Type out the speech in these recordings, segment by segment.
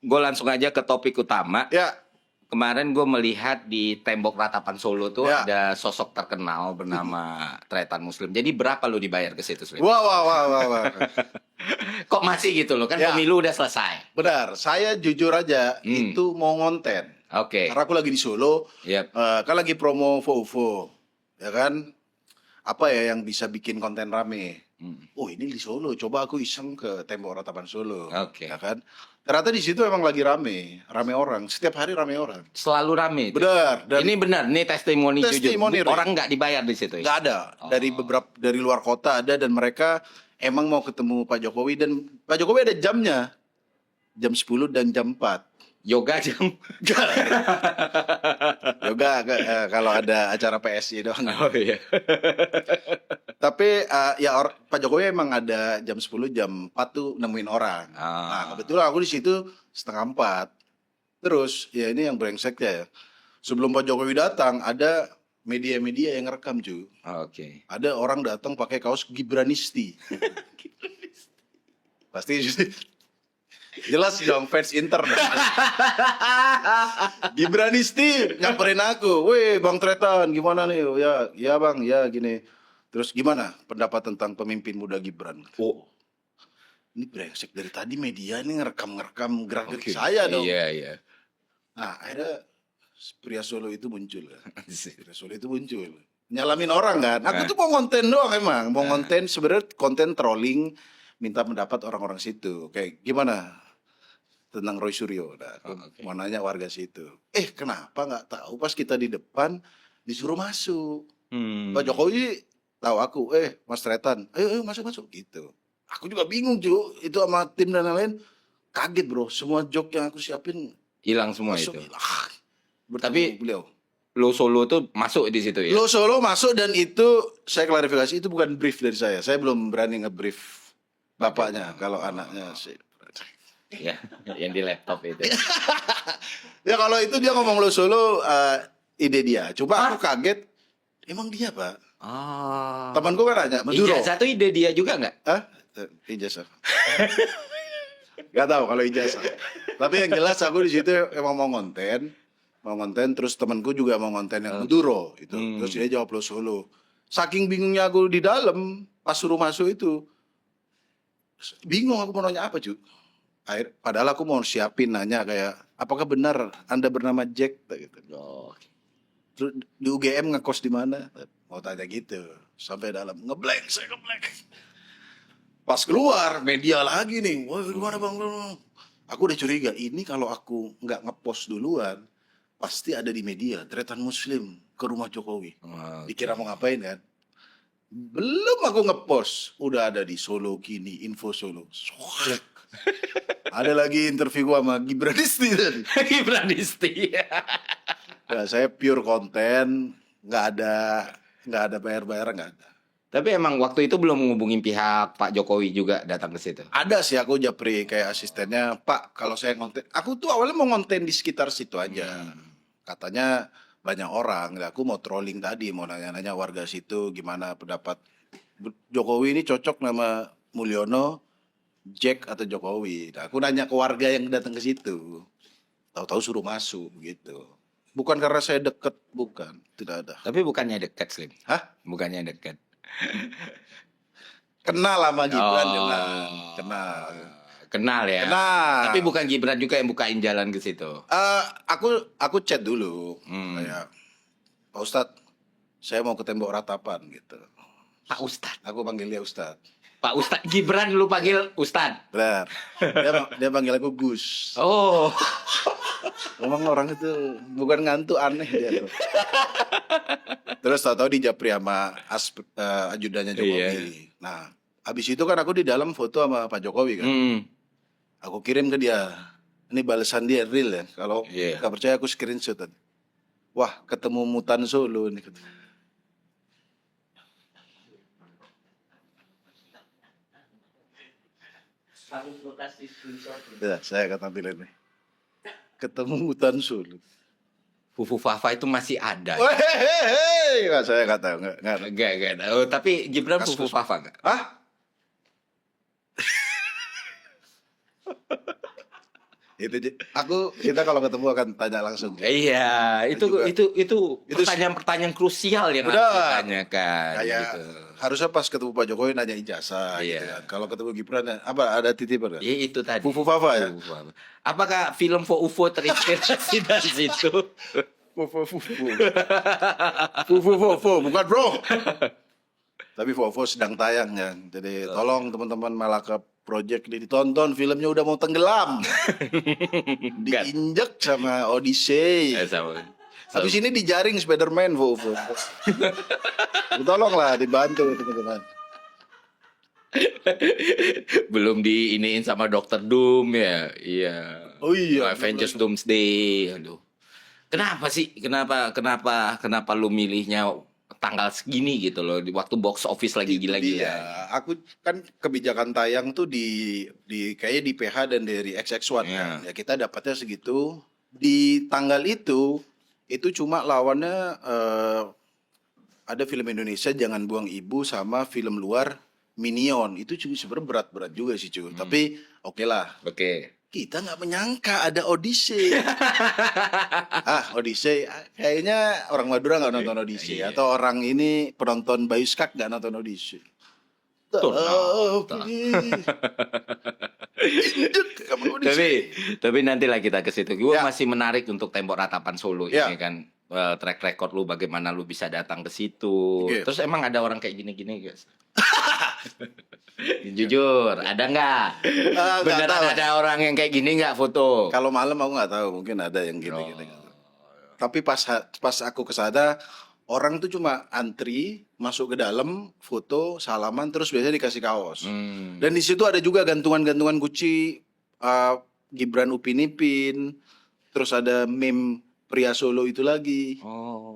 gue langsung aja ke topik utama. Ya. Kemarin gue melihat di tembok ratapan Solo tuh Ya. ada sosok terkenal bernama Tretan Muslim. Jadi berapa lu dibayar ke situ, Slim? Wah. Kok masih gitu loh? Kan Ya. pemilu udah selesai. Benar, saya jujur aja itu mau ngonten. Oke. Karena aku lagi di Solo, Yep. kan lagi promo Vovo, ya kan? Apa ya yang bisa bikin konten rame? Oh ini di Solo, coba aku iseng ke tembok ratapan Solo, Oke. ya kan? Ternyata di situ emang lagi rame orang. Setiap hari rame orang. Selalu rame. Itu. Benar. Dan Ini benar, ini testimoni jujur. Testimoni, Ray. Orang nggak dibayar di situ. nggak ada dari luar kota ada, dan mereka emang mau ketemu Pak Jokowi, dan Pak Jokowi ada jamnya, jam 10 dan jam 4. Yoga jam. Yoga kalau ada acara PSI doang. Oh iya. Tapi Pak Jokowi emang ada jam 10, jam 4 tuh nemuin orang. Nah, kebetulan aku di situ setengah 4. Terus ya ini yang brengseknya ya. Sebelum Pak Jokowi datang ada media-media yang ngerekam, cuy. Oke. Ada orang datang pakai kaos Gibranisti. Pasti jelas dong fans Inter. Gibranisti nyamperin aku, "Weh, Bang Tretan, gimana nih?" Ya Bang, ya gini. Terus gimana pendapat tentang pemimpin muda Gibran? Oh, ini brengsek dari tadi media ini ngerekam gerak-gerik saya dong. Iya. Nah, akhirnya pria Solo itu muncul kan. Pria Solo itu muncul. Nyalamin orang kan. Aku tuh mau konten doang emang. Mau konten, sebenarnya konten trolling, minta pendapat orang-orang situ. Kayak gimana tentang Roy Suryo. Nah, aku mau nanya warga situ. Kenapa nggak tahu pas kita di depan disuruh masuk. Pak Jokowi tahu aku, Mas Tretan, ayo masuk gitu. Aku juga bingung, Ju. Itu sama tim dan lain-lain. Kaget, bro. Semua joke yang aku siapin Hilang semua masuk. itu. Tapi beliau Lo Solo tuh masuk di situ ya? Lo Solo masuk, dan itu saya klarifikasi, itu bukan brief dari saya. Saya belum berani nge-brief bapaknya. Kalau anaknya sih. Ya, yang di laptop itu. Ya kalau itu dia ngomong Lo Solo, ide dia. Coba aku kaget. Emang dia, Pak? Temanku kan nanya, Maduro. Ijazah tuh ide dia juga nggak? Ijazah. Gak tahu kalau ijazah. Tapi yang jelas aku di situ emang mau konten, terus temanku juga mau konten yang Maduro itu. Terus dia jawab Lo Solo. Saking bingungnya aku di dalam pas suruh masuk itu, bingung aku mau nanya apa, cuy. Padahal aku mau siapin nanya kayak, apakah benar Anda bernama Jack gitu. Terus di UGM ngekos di mana? Mau tanya gitu. Sampai dalam ngeblank. Pas keluar media lagi nih. Wah, gimana Bang? Aku udah curiga, ini kalau aku nggak ngepost duluan, pasti ada di media. Tretan Muslim ke rumah Jokowi. Dikira mau ngapain kan? Belum aku ngepost, udah ada di Solo Kini, Info Solo. Ada lagi interview gua sama Gibranisti tadi. Gibranisti. Ya, saya pure konten, nggak ada bayar-bayaran, nggak ada. Tapi emang waktu itu belum menghubungin pihak Pak Jokowi juga datang ke situ. Ada sih, aku japri kayak asistennya, Pak, kalau saya konten, aku tuh awalnya mau konten di sekitar situ aja. Katanya banyak orang, aku mau trolling tadi, mau nanya-nanya warga situ gimana pendapat Jokowi ini cocok nama Mulyono, Jack atau Jokowi. Nah, aku nanya ke warga yang datang ke situ, tahu-tahu suruh masuk gitu. Bukan karena saya deket, bukan, tidak ada. Tapi bukannya dekat, Slim. Hah? Bukannya dekat. Kenal sama Gibran, kenal ya. Kenal. Tapi bukan Gibran juga yang bukain jalan ke situ. Aku chat dulu, kayak, Pak Ustadz, saya mau ke tembok ratapan gitu. Pak Ustadz. Aku panggil dia Ustadz. Pak Ustadz Gibran lu panggil Ustadz. Benar. Dia panggil aku Gus. Oh. Memang orang itu bukan ngantuk, aneh dia tuh. Terus tahu-tahu dijapri sama ajudannya Jokowi. Iya. Nah, habis itu kan aku di dalam foto sama Pak Jokowi kan. Aku kirim ke dia. Ini balasan dia real ya. Kalau nggak percaya aku screenshot tadi. Wah, ketemu Mutan Solo nih. Ya, saya akan tampilin nih. Ketemu Mutan Solo. Fufu Fafa itu masih ada. Nggak, saya nggak tahu. Nggak tahu. Tapi Gibran Fufu Fafa nggak? Hah? Kita kalau ketemu akan tanya langsung. Iya, itu pertanyaan-pertanyaan krusial yang harus Udah. ditanyakan. Kayak Gitu. harusnya pas ketemu Pak Jokowi nanya ijazah gitu Iya. kan. Kalau ketemu Gibran apa ada titipan kan? Ya, itu tadi. Fufu Fafa ya? Fufu Fafa. Apakah film For UFO terinspirasi dari situ? Fufu Fufu bukan bro. Tapi Fufu sedang tayang ya. Jadi tolong teman-teman Malaka Project ini ditonton, filmnya udah mau tenggelam. Diinjek sama Odyssey. Habis ini dijaring Spider-Man Fufu. Tolonglah dibantu teman-teman. Belum diiniin sama Dr. Doom ya. Iya. Oh iya. Avengers Doomsday. Aduh. Kenapa sih? Kenapa lu milihnya tanggal segini gitu loh, di waktu box office lagi gila-gila. Iya, aku kan kebijakan tayang tuh di kayaknya di PH dan dari XX1 kan. Ya kita dapatnya segitu. Di tanggal itu cuma lawannya ada film Indonesia Jangan Buang Ibu sama film luar Minion. Itu juga sebenarnya berat-berat juga sih cuy. Tapi oke lah. Oke. Kita nggak menyangka ada Odyssey. Odyssey. Kayaknya orang Madura nggak nonton Odyssey. Atau orang ini penonton Bayuskak nggak nonton Odyssey. Tapi nantilah kita ke situ. Gue masih menarik untuk Tembok Ratapan Solo ini kan. Track record lu bagaimana lu bisa datang ke situ. Terus emang ada orang kayak gini-gini guys? Jujur, ada nggak? Beneran ada orang yang kayak gini nggak foto? Kalau malam aku nggak tahu, mungkin ada yang gitu. Tapi pas aku kesana, orang tuh cuma antri masuk ke dalam, foto, salaman, terus biasanya dikasih kaos. Dan di situ ada juga gantungan-gantungan Gucci, Gibran Upin Ipin, terus ada meme pria Solo itu lagi.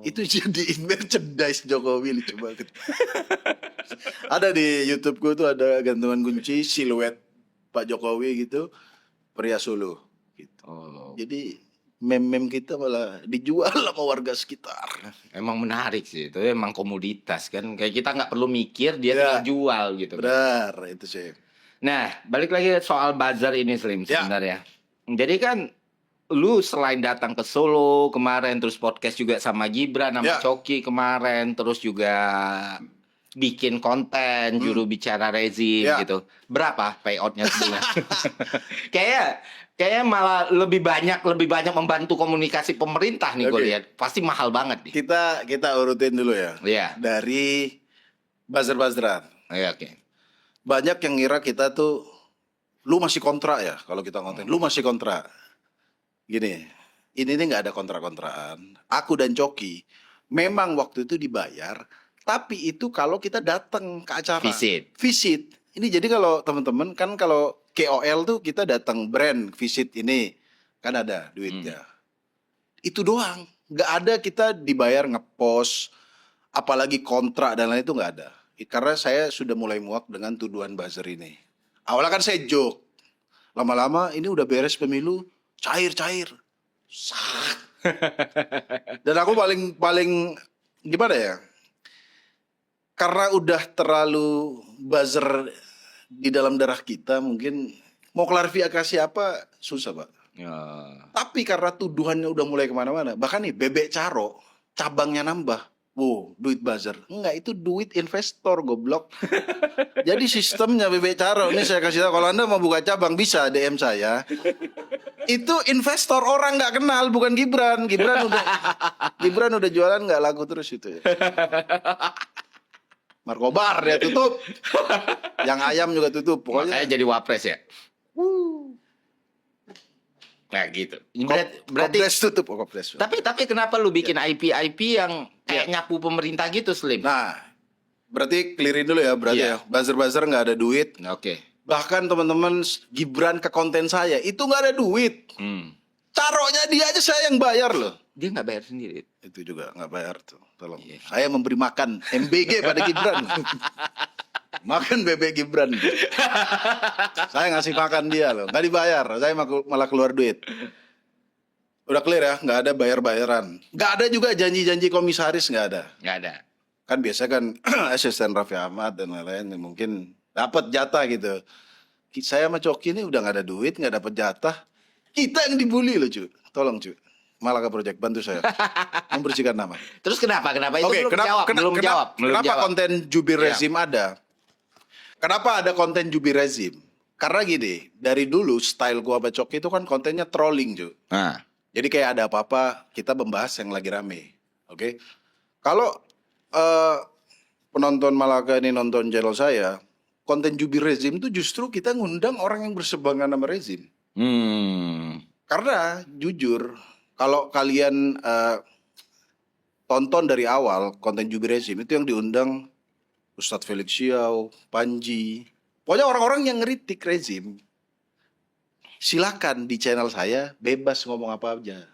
Itu jadiin merchandise Jokowi, lucu banget. Ada di YouTube gue tuh ada gantungan kunci siluet Pak Jokowi gitu, pria Solo gitu. Jadi meme-meme kita malah dijual sama warga sekitar. Emang menarik sih, itu emang komoditas kan. Kayak kita nggak perlu mikir, dia tinggal jual gitu. Benar, itu sih. Nah, balik lagi soal buzzer ini Slim sebenarnya. Jadi kan lu selain datang ke Solo kemarin, terus podcast juga sama Gibran sama Coki kemarin, terus juga bikin konten juru bicara rezim gitu. Berapa payoutnya sebulan? Kayaknya malah lebih banyak membantu komunikasi pemerintah nih gue lihat. Pasti mahal banget nih. Kita urutin dulu ya. Dari buzzer-buzzeran. Oke. Banyak yang ngira kita tuh lu masih kontrak ya kalau kita konten. Lu masih kontrak. Gini, ini nggak ada kontrak-kontrakan. Aku dan Coki memang waktu itu dibayar, tapi itu kalau kita datang ke acara. Visit. Ini jadi kalau teman-teman kan kalau KOL tuh kita datang brand visit ini kan ada duitnya. Itu doang. Nggak ada kita dibayar ngepost, apalagi kontrak dan lain itu nggak ada. Karena saya sudah mulai muak dengan tuduhan buzzer ini. Awalnya kan saya joke. Lama-lama ini udah beres pemilu. Cair. Dan aku paling gimana ya? Karena udah terlalu buzzer di dalam darah kita, mungkin mau klarifikasi apa susah Pak. Tapi karena tuduhannya udah mulai kemana-mana, bahkan nih Bebek Caro cabangnya nambah. Wow, duit buzzer. Enggak, itu duit investor goblok. Jadi sistemnya Bebek Caro, ini saya kasih tahu, kalau Anda mau buka cabang bisa DM saya. Itu investor orang nggak kenal, bukan Gibran. Gibran udah jualan nggak laku terus itu ya. Markobar ya tutup. Yang ayam juga tutup. Pokoknya makanya jadi wapres ya. Nah gitu. Berarti tutup. Tapi kenapa lu bikin IP yang kayak nyapu pemerintah gitu Slim? Nah, berarti clearin dulu ya, berarti ya. Buzzer nggak ada duit. Oke. Bahkan teman-teman Gibran ke konten saya itu nggak ada duit. Caronya dia aja saya yang bayar loh. Dia nggak bayar sendiri. Itu juga nggak bayar tuh. Tolong. Saya memberi makan MBG pada Gibran. Makan bebek Gibran. Saya ngasih makan dia loh, nggak dibayar. Saya malah keluar duit. Udah clear ya, nggak ada bayar-bayaran. Nggak ada juga janji-janji komisaris, nggak ada. Nggak ada. Kan biasa kan asisten Raffi Ahmad dan lain-lain mungkin dapat jatah gitu. Saya sama Coki ini udah nggak ada duit, nggak dapat jatah. Kita yang dibully loh cuy. Tolong cuy. Malaka Project bantu saya membersihkan nama. Terus kenapa itu Oke, belum jawab. Kenapa konten jubir Iya. rezim ada? Kenapa ada konten jubir rezim? Karena gini, dari dulu style gua sama Coki itu kan kontennya trolling cuy. Nah, Jadi kayak ada apa-apa kita membahas yang lagi rame. Oke. Kalau penonton Malaka ini nonton channel saya, konten jubir rezim itu justru kita ngundang orang yang berseberangan sama rezim. Karena jujur, kalau kalian tonton dari awal konten jubir rezim itu yang diundang Ustadz Felix Xiao, Panji, pokoknya orang-orang yang ngeritik rezim. Silakan di channel saya bebas ngomong apa aja.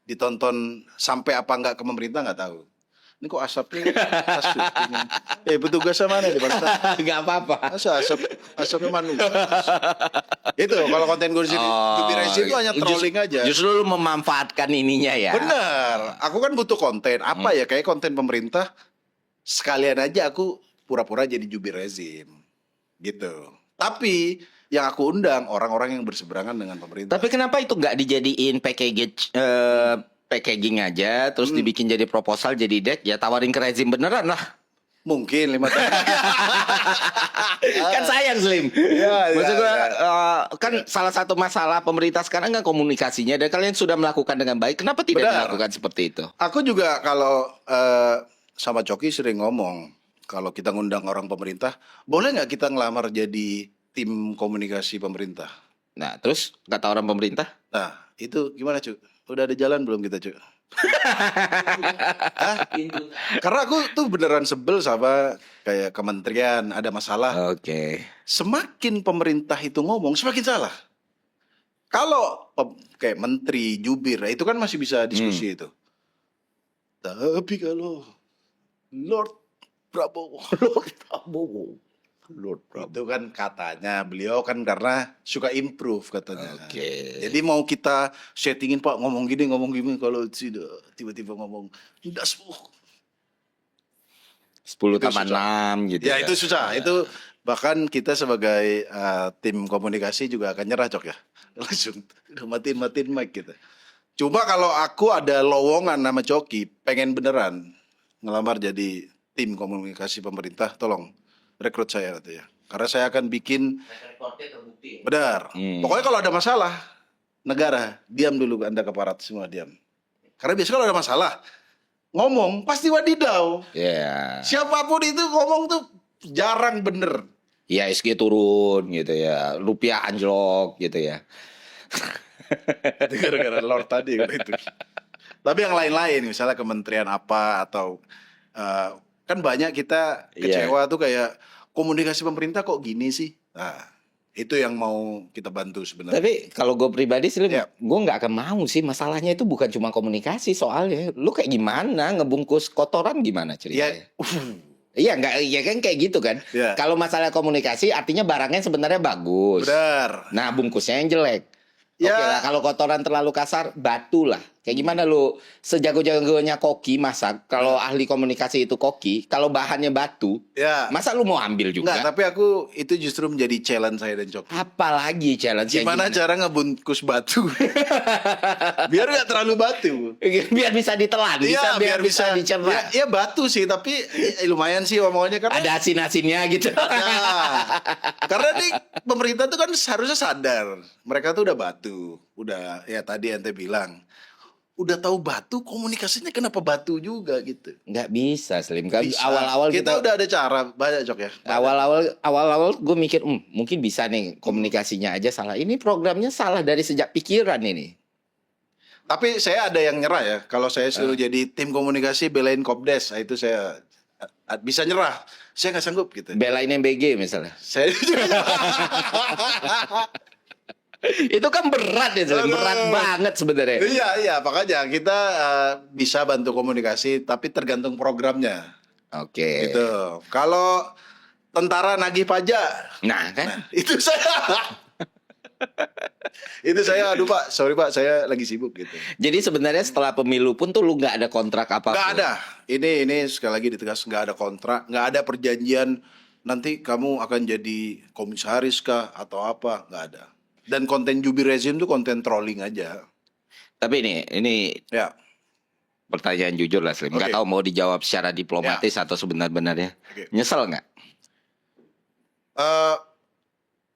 Ditonton sampai apa enggak ke pemerintah nggak tahu. Ini kok asapnya asap ini. Petugasnya mana di Pak? nggak apa-apa. Masa asapnya manusia. Itu kalau konten gue di sini rezim itu hanya trolling aja. Justru lu memanfaatkan ininya ya. Benar. Aku kan butuh konten. Apa ya kayak konten pemerintah sekalian aja aku pura-pura jadi jubir rezim. Gitu. Tapi yang aku undang orang-orang yang berseberangan dengan pemerintah. Tapi kenapa itu nggak dijadiin packaging aja, terus dibikin jadi proposal, jadi deck, ya tawarin ke rezim beneran lah. Mungkin 5 tahun. Kan sayang Slim. Ya, Maksud gua ya. kan salah satu masalah pemerintah sekarang kan komunikasinya, dan kalian sudah melakukan dengan baik. Kenapa tidak Benar. dilakukan seperti itu? Aku juga kalau sama Coki sering ngomong, kalau kita ngundang orang pemerintah, boleh nggak kita ngelamar jadi tim komunikasi pemerintah? Nah, terus kata orang pemerintah, Nah, itu gimana Cuk? Udah ada jalan belum kita Cuk? Hah? Karena aku tuh beneran sebel sama kayak kementerian ada masalah. oke. Semakin pemerintah itu ngomong, semakin salah. Kalau kayak menteri, jubir, itu kan masih bisa diskusi itu. Tapi kalau Lord Prabowo, Lord Prabowo itu kan katanya beliau kan karena suka improve katanya. Oke. Jadi mau kita settingin Pak ngomong gini kalau tidak tiba-tiba ngomong tidak 10 Itu tambah susah. 6 gitu. Ya itu susah. Itu bahkan kita sebagai tim komunikasi juga akan nyerah Cok ya. Langsung udah matiin mic kita. Cuma kalau aku ada lowongan nama Coki, pengen beneran ngelamar jadi tim komunikasi pemerintah, tolong rekrut saya nanti ya. Karena saya akan bikin benar. Pokoknya kalau ada masalah negara, diam dulu Anda keparat semua diam. Karena biasanya kalau ada masalah ngomong pasti wadidaw. Ya. Siapapun itu ngomong tuh jarang bener. IHSG turun gitu ya. Rupiah anjlok gitu ya. Itu gara-gara Lord tadi kan itu. Tapi yang lain-lain misalnya kementerian apa atau kan banyak kita kecewa tuh kayak komunikasi pemerintah kok gini sih. Nah, itu yang mau kita bantu sebenarnya. Tapi kalau gue pribadi sih, Ya. gue nggak akan mau sih. Masalahnya itu bukan cuma komunikasi soalnya. Lu kayak gimana ngebungkus kotoran gimana ceritanya? Iya nggak, iya kan kayak gitu kan. Ya. Kalau masalah komunikasi artinya barangnya sebenarnya bagus. Benar. Nah bungkusnya yang jelek. Ya. Oke lah, kalau kotoran terlalu kasar, batu lah. Kayak gimana lu sejago-jagonya koki masak, kalau ahli komunikasi itu koki, kalau bahannya batu, Ya. masa lu mau ambil juga? Enggak, tapi aku itu justru menjadi challenge saya dan Coki. Apalagi challenge Gimana cara ngebungkus batu? Biar nggak terlalu batu. biar bisa ditelan, Iya, biar bisa dicerna. Ya batu sih, tapi lumayan sih omongannya karena Ada asin-asinnya gitu. Nah, karena nih pemerintah tuh kan seharusnya sadar mereka tuh udah batu, udah ya tadi ente bilang udah tahu batu komunikasinya kenapa batu juga gitu. Nggak bisa Slim kan Bisa. awal-awal kita udah ada cara banyak Cok ya. awal-awal gue mikir mungkin bisa nih komunikasinya aja salah. Ini programnya salah dari sejak pikiran ini. Tapi saya ada yang nyerah ya. Kalau saya suruh jadi tim komunikasi belain Kopdes, itu saya bisa nyerah. Saya nggak sanggup gitu. Belain MBG misalnya. Saya Itu kan berat ya Slim. Berat banget sebenarnya. iya makanya kita bisa bantu komunikasi tapi tergantung programnya. Oke. Gitu. Kalau tentara nagih pajak, Nah kan. itu saya itu saya aduh Pak, sorry Pak, saya lagi sibuk gitu. Jadi sebenarnya setelah pemilu pun tuh lu nggak ada kontrak apapun. Nggak ada. Ini sekali lagi ditegas nggak ada kontrak, nggak ada perjanjian nanti kamu akan jadi komisaris kah atau apa, nggak ada. Dan konten Jubi Rezim tuh konten trolling aja. Tapi ini Ya. pertanyaan jujur lah Slim. Nggak Oke. tahu mau dijawab secara diplomatis atau sebenar-benarnya. Oke. Nyesel nggak?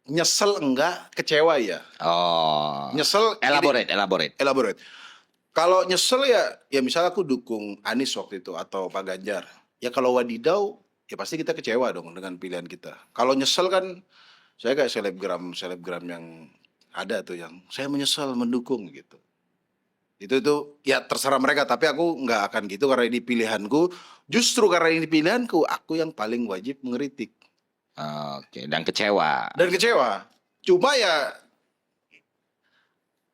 Nyesel enggak, kecewa ya. Oh. Nyesel. Elaborate. Kalau nyesel ya misalnya aku dukung Anies waktu itu atau Pak Ganjar. Ya kalau wadidaw, ya pasti kita kecewa dong dengan pilihan kita. Kalau nyesel kan, saya kayak selebgram yang ada tuh yang saya menyesal mendukung gitu. Itu ya terserah mereka, tapi aku nggak akan gitu karena ini pilihanku. Justru karena ini pilihanku, aku yang paling wajib mengkritik. Oke, dan kecewa. Cuma ya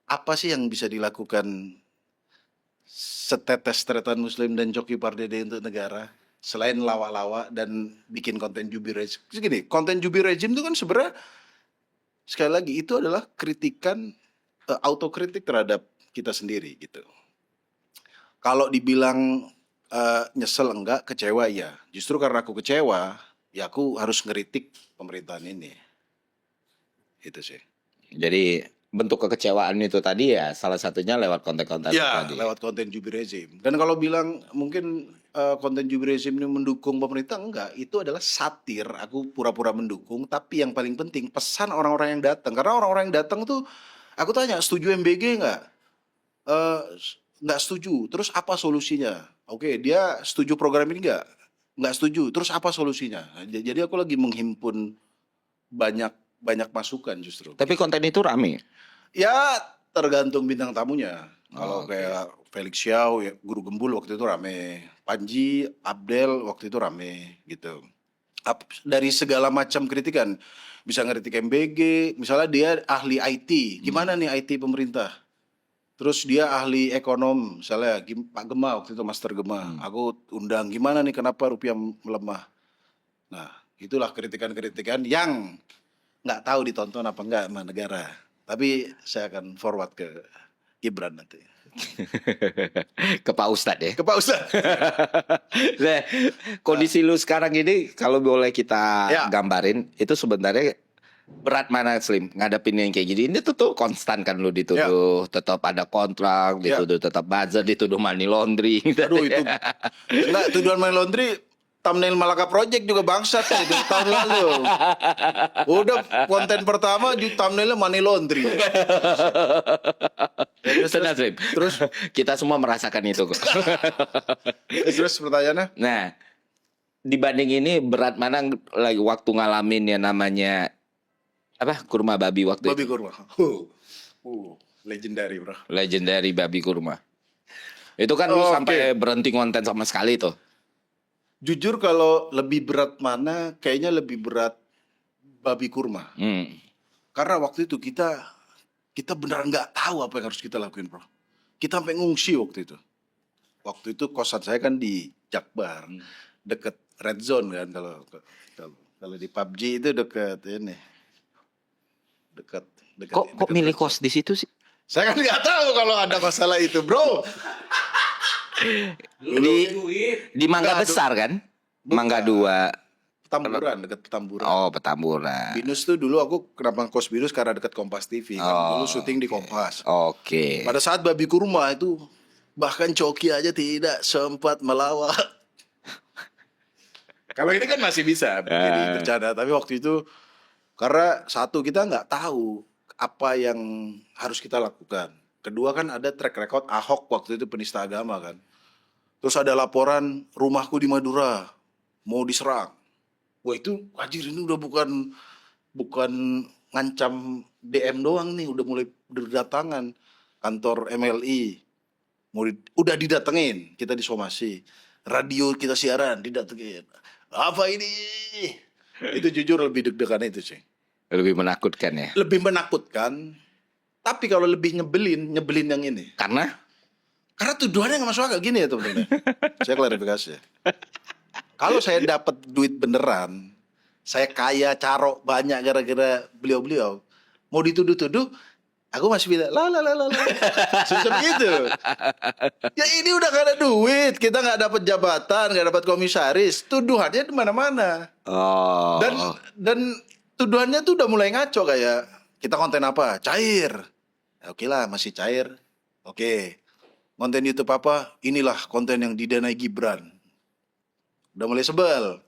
apa sih yang bisa dilakukan setetes tretan Muslim dan Coki Pardede untuk negara selain lawak-lawak dan bikin konten Jubi Rezim? Gini, konten Jubi Rezim itu kan sebenarnya sekali lagi itu adalah kritikan, autokritik terhadap kita sendiri gitu. Kalau dibilang nyesel enggak, kecewa ya. Justru karena aku kecewa, ya aku harus ngeritik pemerintahan ini. Itu sih. Jadi bentuk kekecewaan itu tadi ya salah satunya lewat konten-konten Ya, tadi. lewat konten Jubi Rezim. Dan kalau bilang mungkin konten Jubi Rezim ini mendukung pemerintah, enggak. Itu adalah satir. Aku pura-pura mendukung. Tapi yang paling penting pesan orang-orang yang datang. Karena orang-orang yang datang tuh, aku tanya, setuju MBG enggak? Enggak setuju. Terus apa solusinya? Oke, dia setuju program ini enggak? Enggak setuju. Terus apa solusinya? Nah, jadi aku lagi menghimpun banyak masukan justru. Tapi konten itu rame. Ya tergantung bintang tamunya. Kalau Oke. kayak Felix Xiao, ya, Guru Gembul waktu itu rame. Panji, Abdel waktu itu rame gitu. Dari segala macam kritikan. Bisa ngeritik MBG, misalnya dia ahli IT. Gimana nih IT pemerintah? Terus dia ahli ekonom, misalnya Pak Gema waktu itu Master Gema. Aku undang, gimana nih kenapa rupiah melemah? Nah, itulah kritikan-kritikan yang nggak tahu ditonton apa enggak sama negara. Tapi saya akan forward ke Gibran nanti. Ke Pak Ustadz ya. Ke Pak Ustadz. Nah, kondisi lu sekarang ini kalau boleh kita Ya. gambarin itu sebenarnya berat mana Slim ngadepin yang kayak gini. Ini tuh konstan kan lu dituduh tetap ada kontrak, dituduh tetap buzzer, dituduh money laundering. Aduh itu. Enggak, tuduhan money laundry thumbnail Malaka Project juga bangsat itu tahun lalu. Udah konten pertama di thumbnailnya money laundry. Tenang Slim. Terus kita semua merasakan itu kok. Terus pertanyaannya? Nah, dibanding ini berat mana lagi waktu ngalamin yang namanya apa kurma babi waktu Babi itu? kurma. Legendary bro. Legendary babi kurma. Itu kan lu Oh, sampai berhenti konten sama sekali tuh. Jujur kalau lebih berat mana, kayaknya lebih berat babi kurma. Karena waktu itu kita beneran nggak tahu apa yang harus kita lakuin bro. Kita sampai ngungsi waktu itu. Waktu itu kosan saya kan di Jakbar, deket Red Zone kan kalau di PUBG itu deket ini. Dekat. Kok milih kos di situ sih? Saya kan nggak tahu kalau ada masalah itu, bro. Di Mangga Enggak, Besar kan? Bukan. Mangga 2. Petamburan, dekat Petamburan. Oh, Petamburan. Binus tuh dulu aku kenapa kos Binus karena dekat Kompas TV kan. Dulu syuting di Kompas. Oke. Pada saat babi kurma itu bahkan Coki aja tidak sempat melawat. Kalau ini kan masih bisa jadi bercanda, tapi waktu itu karena satu kita nggak tahu apa yang harus kita lakukan. Kedua kan ada track record Ahok waktu itu penista agama kan. Terus ada laporan rumahku di Madura mau diserang. Wah itu anjir ini udah bukan ngancam DM doang nih, udah mulai berdatangan kantor MLI. Udah didatengin, kita disomasi. Radio kita siaran didatengin. Apa ini? Itu jujur lebih deg-degan itu sih. Lebih menakutkan ya. Lebih menakutkan. Tapi kalau lebih nyebelin yang ini. Karena Tuduhannya nggak masuk akal gini ya teman-teman. Saya klarifikasi. Kalau saya dapat duit beneran, saya kaya carok banyak gara-gara beliau-beliau, mau dituduh-tuduh, aku masih bilang la. Sistem gitu. Ya ini udah gak ada duit, kita nggak dapat jabatan, nggak dapat komisaris, tuduhannya di mana-mana. oh. Dan tuduhannya tuh udah mulai ngaco kayak Kita konten apa? Cair. Ya, oke lah, masih cair. Oke. Konten YouTube apa? Inilah konten yang didanai Gibran. Udah mulai sebel.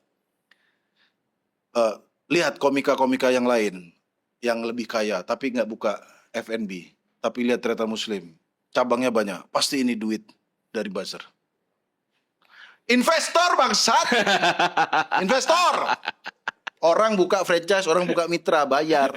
Lihat komika-komika yang lain yang lebih kaya tapi nggak buka F&B, tapi lihat ternyata Muslim, cabangnya banyak, pasti ini duit dari buzzer. Investor bangsat. Investor. Orang buka franchise, orang buka mitra, bayar.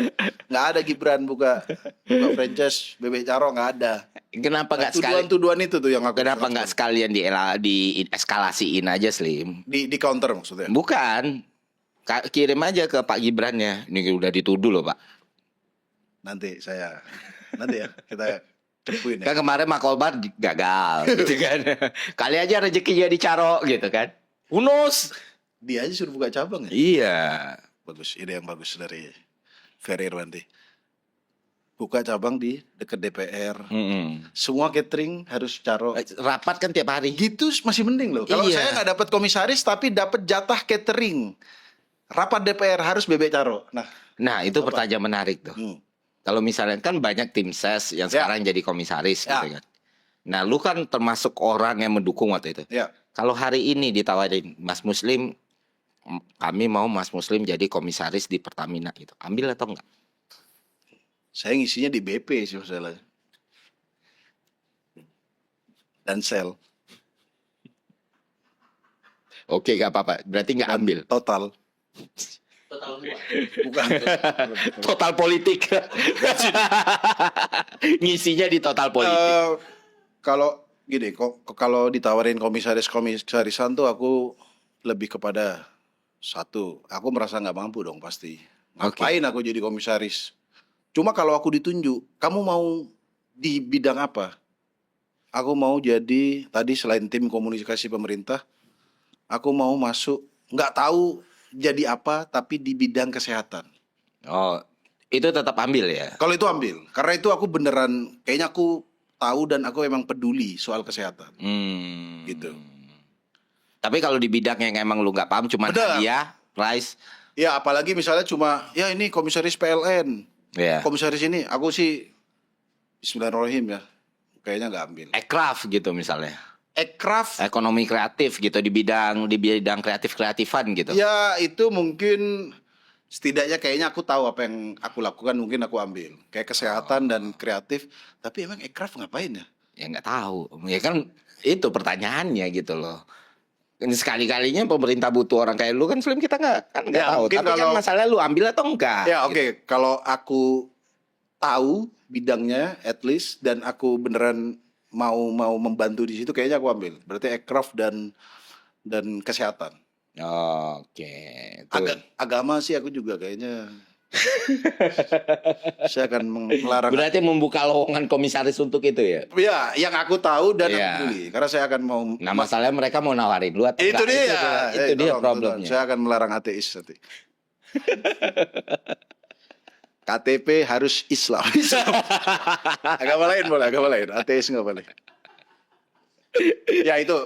Nggak ada Gibran buka franchise Bebek Caro, nggak ada. Kenapa nggak sekali? Tuduhan-tuduhan itu tuh yang aku. Kenapa nggak sekalian di eskalasiin aja, Slim? Di counter maksudnya? Bukan. Kirim aja ke Pak Gibrannya. Ini udah dituduh loh, Pak. Nanti ya kita cepuin ya. Kan kemarin Makolbar gagal gitu kan. Kali aja rezekinya dicaro gitu kan. Unus. Dia aja suruh buka cabang ya? Iya. Bagus, ide yang bagus dari Ferry Irwanti. Buka cabang di dekat DPR. Semua catering harus caro. Rapat kan tiap hari. Gitu masih mending loh. Kalau Iya. saya nggak dapat komisaris tapi dapat jatah catering. Rapat DPR harus Bebek Caro. Nah itu pertanyaan menarik tuh. Kalau misalnya kan banyak tim ses yang sekarang jadi komisaris gitu kan. Nah lu kan termasuk orang yang mendukung waktu itu. Ya. Kalau hari ini ditawarin Mas Muslim, kami mau Mas Muslim jadi komisaris di Pertamina gitu. Ambil atau enggak? Saya ngisinya di BP sih masalahnya. Dan sel. Oke gak apa-apa. Berarti nggak ambil. Total. Bukan. Total politik. Ngisinya di total politik. Kalau gini, kalau ditawarin komisarisan tuh aku lebih kepada satu, aku merasa nggak mampu dong pasti. Ngapain aku jadi komisaris? Cuma kalau aku ditunjuk, kamu mau di bidang apa? Aku mau jadi tadi selain tim komunikasi pemerintah, aku mau masuk nggak tahu jadi apa tapi di bidang kesehatan. Oh, itu tetap ambil ya? Kalau itu ambil, karena itu aku beneran kayaknya aku tahu dan aku emang peduli soal kesehatan. Gitu. Tapi kalau di bidang yang emang lu nggak paham, cuma hadiah, price. Ya apalagi misalnya cuma ya ini komisaris PLN, komisaris ini, aku sih Bismillahirrahmanirrahim ya, kayaknya nggak ambil. Aircraft gitu misalnya. Aircraft. Ekonomi kreatif gitu di bidang kreatifan gitu. Ya itu mungkin setidaknya kayaknya aku tahu apa yang aku lakukan, mungkin aku ambil. Kayak kesehatan dan kreatif. Tapi emang aircraft ngapain ya? Ya nggak tahu. Ya kan itu pertanyaannya gitu loh. Sekali-kalinya pemerintah butuh orang kayak lu kan, Slim, kita nggak tahu. Tapi kan masalahnya lu ambil atau enggak? Ya oke. Kalau aku tahu bidangnya at least dan aku beneran mau membantu di situ, kayaknya aku ambil. Berarti aircraft dan kesehatan. Oke. Agama sih aku juga kayaknya. Saya akan melarang. Berarti membuka lowongan komisaris untuk itu ya? Ya, yang aku tahu dan aku peduli. Karena saya akan mau. Nah masalahnya mereka mau nawarin lu atau itu enggak? Dia. Itu dia problemnya. Saya akan melarang ateis nanti. KTP harus Islam. Agama lain boleh, agama lain. Ateis nggak boleh. Ya itu.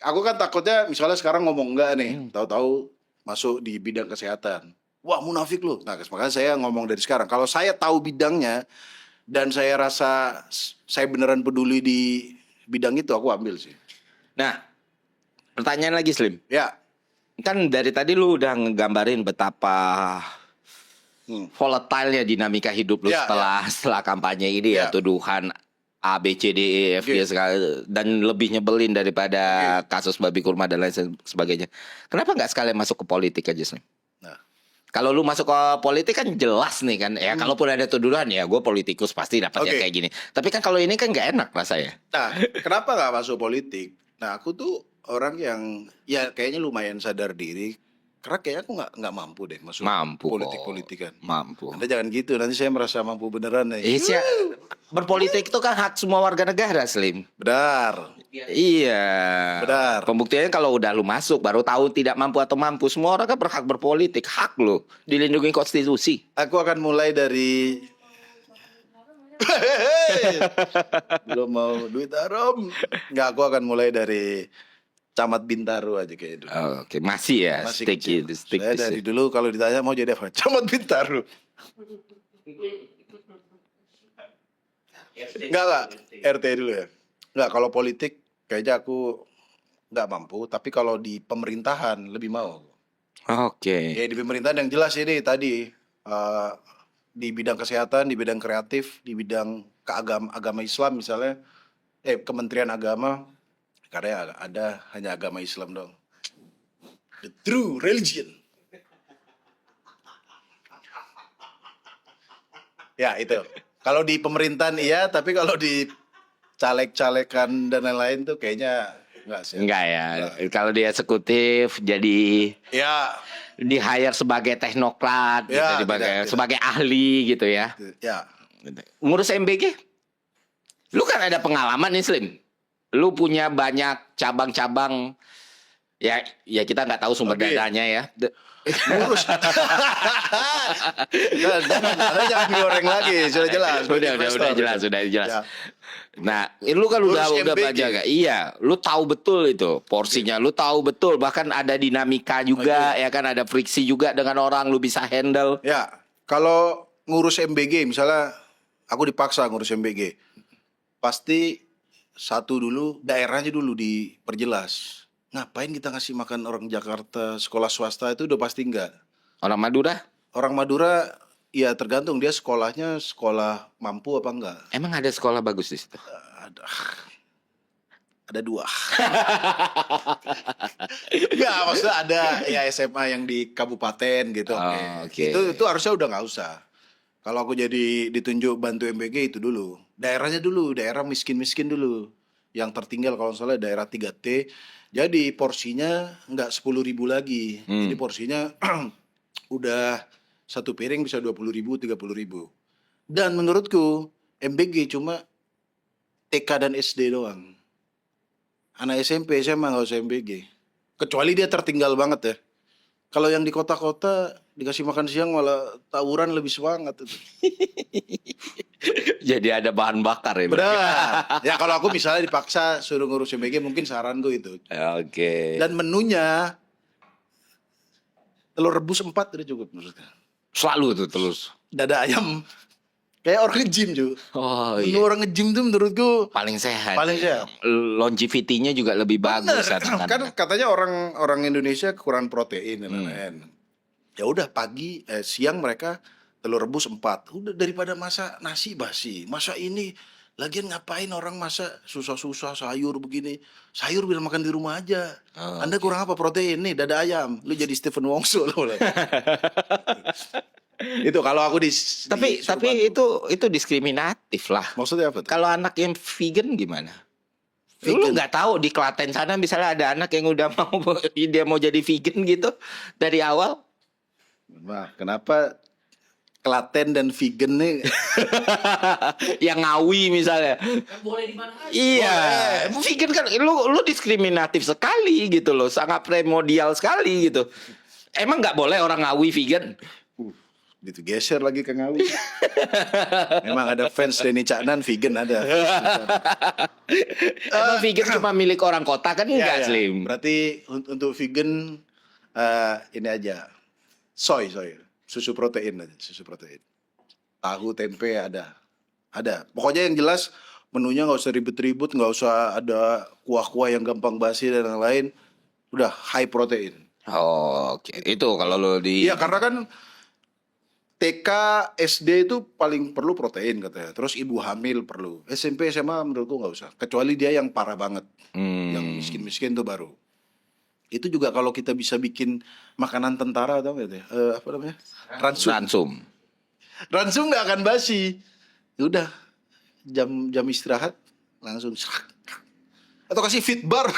Aku kan takutnya misalnya sekarang ngomong enggak nih, tahu-tahu masuk di bidang kesehatan. Wah munafik lu. Nah makanya saya ngomong dari sekarang. Kalau saya tahu bidangnya dan saya rasa saya beneran peduli di bidang itu, aku ambil sih. Nah, pertanyaan lagi, Slim. Ya. Kan dari tadi lu udah ngegambarin betapa volatile-nya dinamika hidup lu setelah kampanye ini ya, tuduhan A, B, C, D, E, F, G sekali, dan lebih nyebelin daripada kasus babi kurma dan lain sebagainya. Kenapa nggak sekalian masuk ke politik aja, Slim? Nah, kalau lu masuk ke politik kan jelas nih kan, ya kalaupun ada tuduhan ya gue politikus pasti dapatnya kayak gini. Tapi kan kalau ini kan nggak enak rasanya. Nah, kenapa nggak masuk politik? Nah, aku tuh orang yang ya kayaknya lumayan sadar diri. Karena kayaknya aku nggak mampu deh masuk politik-politikan. Mampu. Anda jangan gitu, nanti saya merasa mampu beneran nih. Berpolitik itu kan hak semua warga negara, Slim. Benar. Iya. Benar. Pembuktiannya kalau udah lu masuk baru tahu tidak mampu atau mampu. Semua orang kan berhak berpolitik, hak lu, dilindungi konstitusi. Aku akan mulai dari belum mau duit haram. Nggak, aku akan mulai dari Camat Bintaro aja kayak dulu. Oke, masih ya. Masih stick kecil. itu, stick Saya dari dulu kalau ditanya mau jadi apa, Camat Bintaro. Enggak. RT dulu ya. Enggak, kalau politik kayaknya aku nggak mampu. Tapi kalau di pemerintahan lebih mau. Oke. Ya di pemerintahan yang jelas ini tadi. Di bidang kesehatan, di bidang kreatif, di bidang agama Islam misalnya. Kementerian Agama. Karena ada hanya agama Islam dong. The true religion. Ya itu. Kalau di pemerintahan iya, tapi kalau di caleg-calekan dan lain-lain tuh kayaknya enggak sih. Enggak ya. Kalau di eksekutif jadi Ya, di hire sebagai teknokrat Ya, gitu, tidak. sebagai ahli gitu ya. ya. Ngurus MBG? Lu kan ada pengalaman nih Slim. Lu punya banyak cabang-cabang. Ya kita nggak tahu sumber Oke. dananya ya. Ngurus. Jangan goreng lagi, sudah jelas. Udah jelas. Ya. Nah, lu kan udah Ngurus MBG. banyak. Iya, lu tahu betul itu porsinya. Lu tahu betul, bahkan ada dinamika juga, ya kan, ada friksi juga dengan orang, lu bisa handle. Ya, kalau ngurus MBG misalnya aku dipaksa ngurus MBG. Pasti satu dulu daerahnya dulu diperjelas. Ngapain kita ngasih makan orang Jakarta, sekolah swasta itu udah pasti enggak. Orang Madura? Orang Madura ya tergantung dia sekolahnya sekolah mampu apa enggak. Emang ada sekolah bagus di situ? Ada 2. Enggak, maksudnya ada ya SMA yang di kabupaten gitu. Oke. Itu harusnya udah nggak usah. Kalau aku jadi ditunjuk bantu MBG itu dulu. Daerahnya dulu, daerah miskin-miskin dulu. Yang tertinggal kalau salah daerah 3T. Jadi porsinya nggak 10.000 lagi. Jadi porsinya udah satu piring bisa 20.000, 30.000. Dan menurutku MBG cuma TK dan SD doang. Anak SMP SMA nggak usah MBG. Kecuali dia tertinggal banget ya. Kalau yang di kota-kota dikasih makan siang malah tawuran lebih semangat itu. Jadi ada bahan bakar ya. Benar. Ya kalau aku misalnya dipaksa suruh ngurus MBG mungkin saranku itu. Oke. Dan menunya telur rebus 4 udah cukup menurutku. Selalu tuh terus. Dada ayam kayak orang nge-gym juga. Oh Menu iya. orang nge-gym tuh menurutku Paling sehat. paling sehat. Longevity-nya juga lebih bagus. Bener. Kan katanya orang Indonesia kekurangan protein dan lain-lain. Ya udah siang mereka telur rebus 4. Udah daripada masak nasi basi. Masa ini lagian ngapain orang masak susah-susah sayur begini. Sayur biar makan di rumah aja. Anda kurang apa protein nih dada ayam. Lu jadi Stephen Wongso lo. Itu kalau aku Tapi itu diskriminatif lah. maksudnya apa tuh? Kalau anak yang vegan gimana? Lu nggak tahu di Klaten sana misalnya ada anak yang udah dia mau jadi vegan gitu dari awal. Wah, kenapa Klaten dan vegan nih? Yang Ngawi misalnya. Boleh di mana aja. Iya, vegan kan lu diskriminatif sekali gitu loh, sangat primordial sekali gitu. Emang nggak boleh orang Ngawi vegan? Gitu geser lagi ke Ngawi. Memang ada fans Denny Caknan vegan ada. Emang vegan cuma milik orang kota kan enggak, Ya. Slim? Berarti untuk vegan ini aja. Soy. Susu protein aja, susu protein. Tahu, tempe ada. Pokoknya yang jelas menunya nggak usah ribet-ribet, nggak usah ada kuah-kuah yang gampang basi dan lain-lain. Udah high protein. Oh, oke. Itu kalau lo di Iya, karena kan TK, SD itu paling perlu protein katanya. Terus ibu hamil perlu. SMP, SMA menurutku nggak usah. Kecuali dia yang parah banget. Yang miskin-miskin tuh baru. Itu juga kalau kita bisa bikin makanan tentara atau nggak ya? Apa namanya? Ransum. Ransum nggak akan basi. Ya udah jam istirahat langsung. Atau kasih fit bar.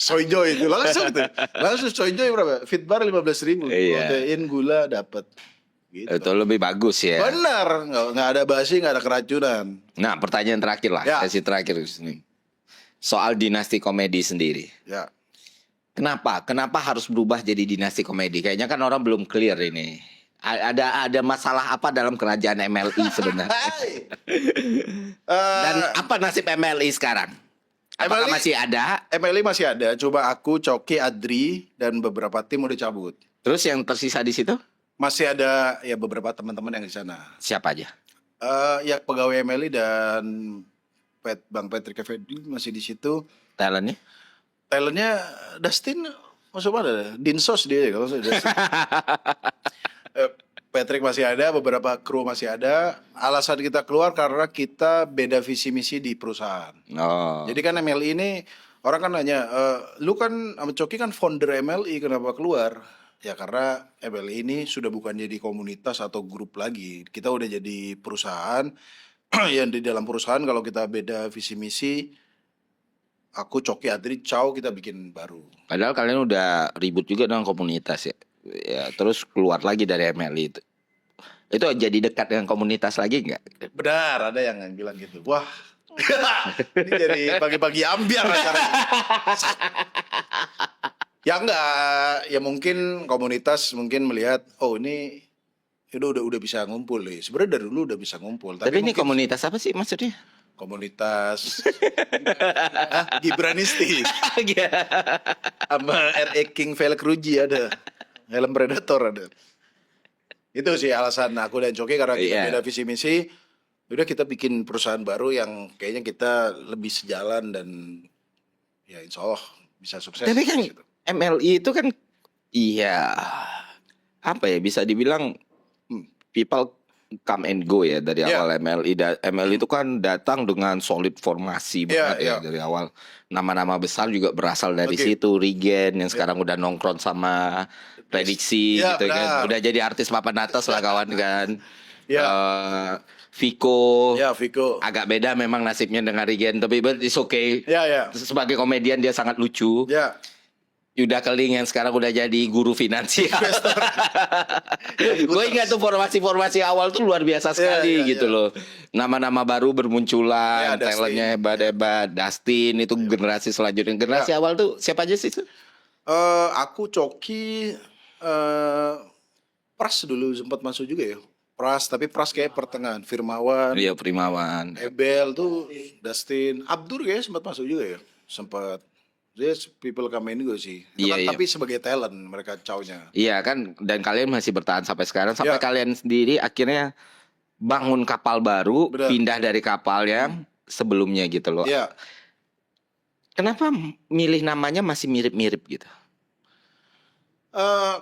Soyjoy itu langsung tuh. Langsung Soyjoy berapa? Fit bar 15.000. Iya. Protein gula dapat. Gitu. itu lebih bagus ya. Benar, nggak ada basi, nggak ada keracunan. Nah, pertanyaan terakhir lah, Ya. sesi terakhir ini. Soal dinasti komedi sendiri. Ya. Kenapa harus berubah jadi dinasti komedi? Kayaknya kan orang belum clear ini. Ada masalah apa dalam kerajaan MLI sebenarnya? Dan apa nasib MLI sekarang? Apakah MLI masih ada? MLI masih ada. Coba aku, Coki, Adri dan beberapa tim udah cabut. Terus yang tersisa di situ? Masih ada ya beberapa teman-teman yang di sana. Siapa aja? Ya pegawai MLI dan Bang Patrick Effendi masih di situ. Talentnya? Talentnya Dustin masuk mana? Dinsos dia kalau saya Dustin. Patrick masih ada, beberapa kru masih ada. Alasan kita keluar karena kita beda visi misi di perusahaan. Oh. Jadi kan MLI ini orang kan nanya, lu kan sama Coki kan founder MLI, kenapa keluar? Ya karena MLI ini sudah bukan jadi komunitas atau grup lagi. Kita udah jadi perusahaan. Yang di dalam perusahaan kalau kita beda visi misi, aku Coki Adri Chow kita bikin baru. Padahal kalian udah ribut juga dengan komunitas ya. Ya, terus keluar lagi dari MLI itu. Itu jadi dekat dengan komunitas lagi nggak? Benar, ada yang bilang gitu. Wah, ini jadi pagi-pagi ambiar acaranya. Ya enggak, ya mungkin komunitas mungkin melihat, oh ini udah bisa ngumpul nih. Sebenarnya dari dulu udah bisa ngumpul. Tapi ini komunitas apa sih maksudnya? Komunitas Gibranisti sama RE King Velg Ruji ada, helm Predator ada. Itu sih alasan aku dan Coki karena kita beda visi misi. Udah kita bikin perusahaan baru yang kayaknya kita lebih sejalan dan ya insya Allah bisa sukses. Tapi kan gitu. MLI itu kan iya apa ya bisa dibilang people come and go ya dari awal MLI. MLI itu kan datang dengan solid formasi banget ya dari awal. Nama-nama besar juga berasal dari situ. Regen yang sekarang udah nongkrong sama Prediksi gitu kan. Udah jadi artis papan atas lah kawan kan. Vico. Vico. Agak beda memang nasibnya dengan Regen, tapi but it's okay. Sebagai komedian dia sangat lucu. Yuda Keling yang sekarang udah jadi guru finansial. Gue ingat tuh formasi-formasi awal tuh luar biasa sekali gitu loh. Nama-nama baru bermunculan, talentnya hebat-hebat. Dustin itu generasi selanjutnya. Generasi awal tuh siapa aja sih? Aku Coki, Pras dulu sempat masuk juga ya. Pras, tapi Pras kayak pertengahan. Firmawan. Iya, Primawan. Ebel tuh, Dustin. Abdur kayaknya sempat masuk juga ya. Sempat. Dia people come in juga sih. Tapi sebagai talent mereka cownya. Iya kan, dan kalian masih bertahan sampai sekarang. Sampai kalian sendiri akhirnya bangun kapal baru. Pindah dari kapal yang sebelumnya gitu loh. Kenapa milih namanya masih mirip-mirip gitu?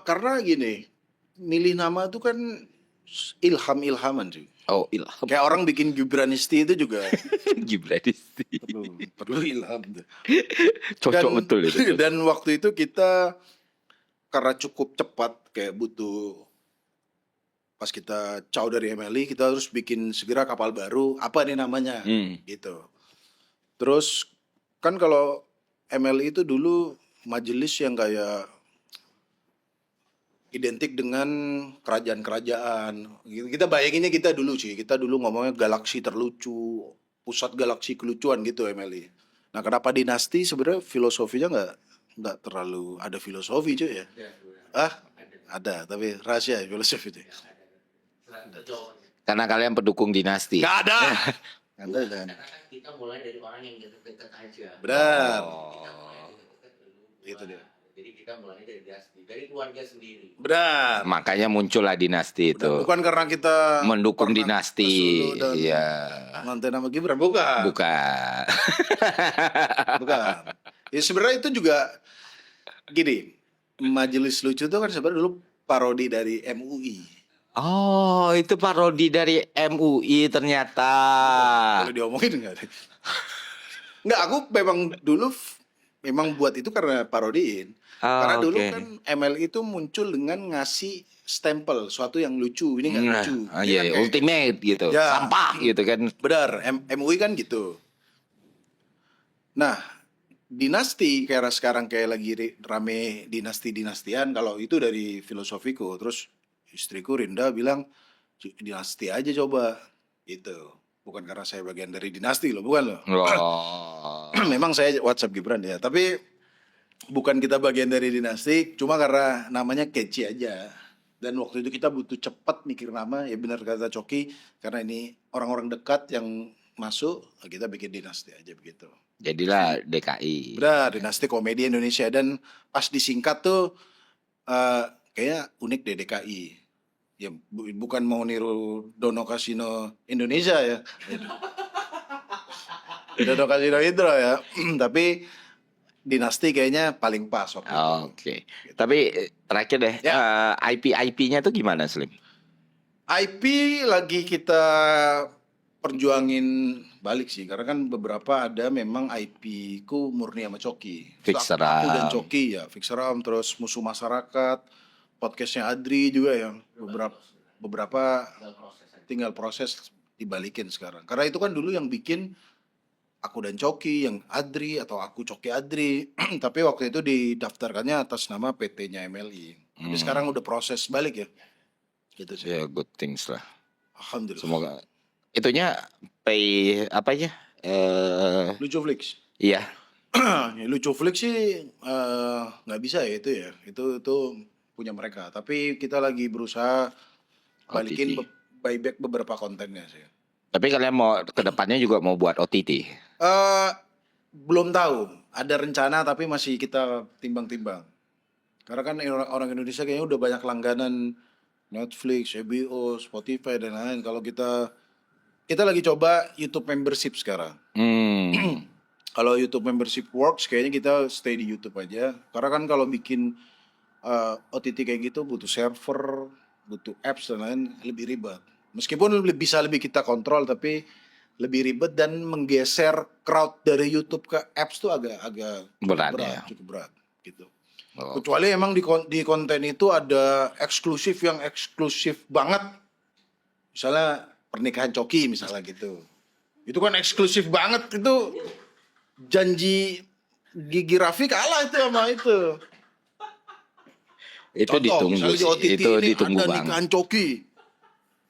Karena gini, milih nama itu kan ilham-ilhaman sih. Oh, ilham. Kayak orang bikin Gibranisti itu juga Gibranisti. perlu ilham. Cocok betul itu. Dan waktu itu kita karena cukup cepat kayak butuh, pas kita caw dari MLI kita harus bikin segera kapal baru. Apa nih namanya? Gitu. Terus kan kalau MLI itu dulu majelis yang kayak identik dengan kerajaan-kerajaan. Kita bayanginnya kita dulu sih. Kita dulu ngomongnya galaksi terlucu, pusat galaksi kelucuan gitu MLI. Nah, kenapa dinasti sebenarnya filosofinya nggak terlalu ada filosofi cuy ya? Ada, tapi rahasia filosofi itu. Karena kalian pendukung dinasti. Nggak ada. Karena kita mulai dari orang yang dekat-dekat aja. Benar. Itu dia. Jadi kita mulai dari dinasti, dari keluarga sendiri. Benar. Makanya muncullah dinasti itu. Bukan karena kita mendukung dinasti. Iya. Nonton nama Gibran, bukan. Bukan. Ya sebenarnya itu juga gini. Majelis Lucu itu kan sebenarnya dulu parodi dari MUI. Oh, itu parodi dari MUI ternyata. Kalau diomongin enggak? Enggak, aku memang dulu buat itu karena parodiin. Karena dulu kan MLI itu muncul dengan ngasih stempel suatu yang lucu, ini nggak lucu. Iya, ultimate gitu, sampah gitu kan. Benar, MUI kan gitu. Nah, dinasti kayak sekarang kayak lagi rame dinasti-dinastian, kalau itu dari filosofiku. Terus istriku Rinda bilang dinasti aja coba, gitu. Bukan karena saya bagian dari dinasti loh, bukan loh. Memang saya WhatsApp Gibran ya, tapi bukan kita bagian dari dinasti, cuma karena namanya catchy aja. Dan waktu itu kita butuh cepat mikir nama, ya benar kata Coki, karena ini orang-orang dekat yang masuk, kita bikin dinasti aja begitu. Jadilah DKI. Benar, Dinasti Komedi Indonesia. Dan pas disingkat tuh kayaknya unik deh DKI. Ya bukan mau niru Dono Kasino Indonesia ya. Dono Kasino Hydro ya. Tapi Dinasti kayaknya paling pas waktu itu. Oke. Tapi terakhir deh, Ya. IP-IP-nya tuh gimana, Slim? IP lagi kita perjuangin balik sih, karena kan beberapa ada memang IP ku murni sama Coki. Fix Aku Seram. dan Coki ya, Fix Seram, terus Musuh Masyarakat, podcastnya Adri juga yang beberapa tinggal proses dibalikin sekarang. Karena itu kan dulu yang bikin aku dan Coki, yang Adri atau aku Coki Adri, tapi waktu itu didaftarkannya atas nama PT-nya MLI. Tapi sekarang udah proses balik ya, gitu sih. Ya, good things lah. Alhamdulillah. Semoga itunya pay apa ya? Lucu Flix. Iya. Ya, Lucu Flix sih nggak bisa ya itu ya. Itu punya mereka. Tapi kita lagi berusaha balikin OTT. buyback beberapa kontennya sih. Tapi kalian mau kedepannya juga mau buat OTT? Belum tahu. Ada rencana tapi masih kita timbang-timbang. Karena kan orang Indonesia kayaknya udah banyak langganan Netflix, HBO, Spotify dan lain-lain. Kalau kita lagi coba YouTube membership sekarang. Kalau YouTube membership works, kayaknya kita stay di YouTube aja. Karena kan kalau bikin OTT kayak gitu butuh server, butuh apps dan lain lebih ribet. Meskipun bisa lebih kita kontrol, tapi lebih ribet dan menggeser crowd dari YouTube ke apps tuh agak Berat ya. cukup berat gitu. Oh. Kecuali emang di konten itu ada eksklusif yang eksklusif banget. Misalnya pernikahan Coki misalnya gitu. Itu kan eksklusif banget, itu janji Gigi Raffi kalah itu sama itu. Itu ditunggu misalnya di sih. OTT Itu ini ditunggu ada bang. nikahan Coki.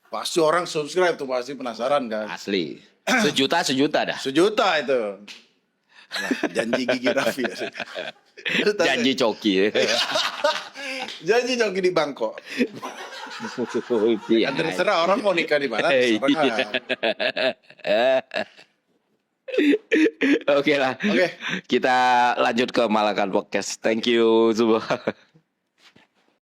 Pasti orang subscribe tuh, pasti penasaran kan. Asli. Sejuta dah. Sejuta itu. Nah, janji Gigi Raffi ya. Janji Coki. Janji Coki di Bangkok. Iya. Kan terserah orang mau nikah di mana, terserah. Oke lah. Oke. Kita lanjut ke Malakan Podcast. Thank you, Subah.